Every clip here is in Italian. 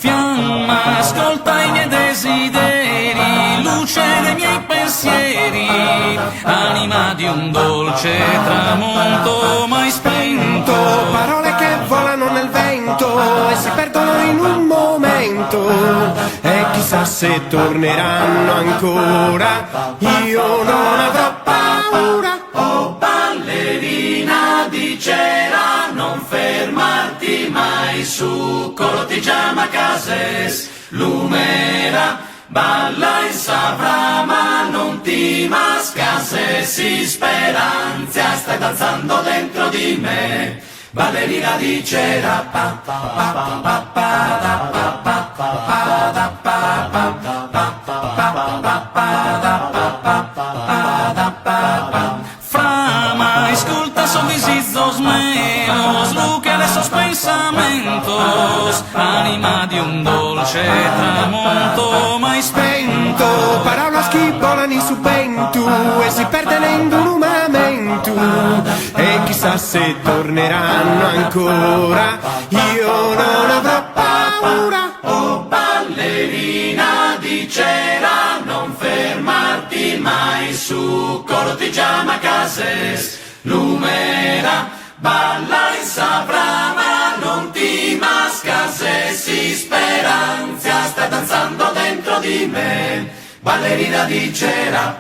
Fiamma, ascolta i miei desideri, luce dei miei pensieri, anima di un dolce tramonto mai spento. Parole che volano nel vento e si perdono in un momento, e chissà se torneranno ancora. Io non avrò paura. Oh ballerina di cera, non fermarti mai su Corotigiama Cases, Lumera, balla in savrà ma non ti mascase, si speranza, stai danzando dentro di me, ballerina di cera. Frama, esculta sorrisos meus, luque de esos pensamentos, anima di un dolce tramonto mai spento. Parolas che volano in subventu e si perdono in un momento, e chissà se torneranno ancora. Io non avrò paura. Oh ballerina di cera, non fermarti mai su Corotigiama Cases, Lumera, balla in savrà ma non ti mascase, si speranza, stai danzando dentro di me, ballerina di cera.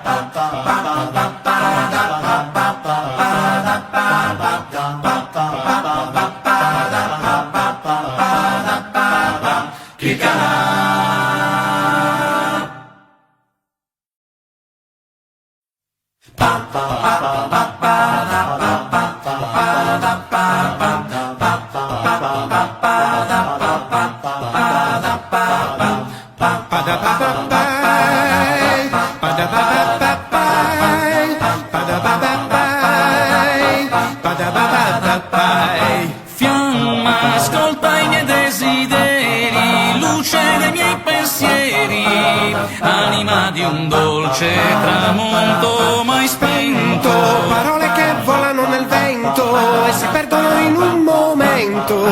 Fiamma, ascolta i miei desideri, luce dei miei pensieri, anima di un dolce tramonto mai spento. Parole che volano nel vento e si perdono in un momento,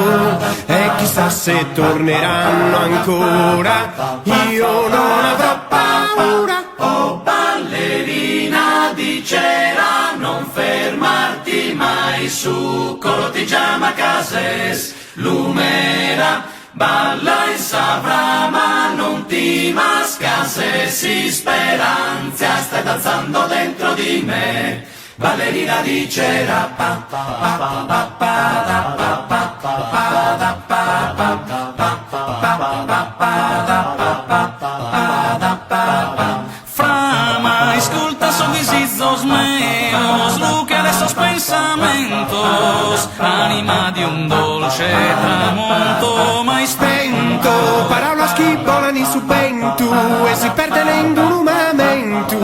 e chissà se torneranno ancora. Io non avrò paura. Oh ballerina di cera, non fermarti mai su Corotigiama Cases, Lumera, balla in savrà ma non ti mascase, si speranza, stai danzando dentro di me, ballerina di cera. Frama, esculta sorrisos meus, luque de esos pensamentos, anima di un dolce tramonto mai spento. Parolas che volano in subventu e si perdono in un momento,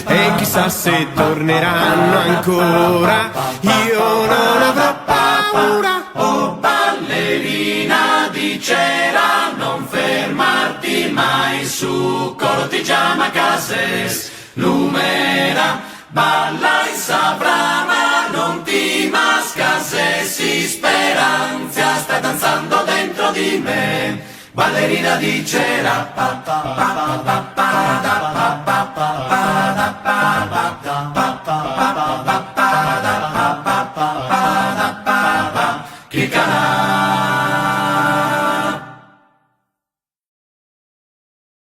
e chissà se torneranno ancora. Io non avrò paura. Oh ballerina di cera, non fermarti mai su Corotigiama Cases, Lumera, balla in savrà ma non ti mascase, si speranza, stai danzando dentro di me, ballerina di cera. Che canale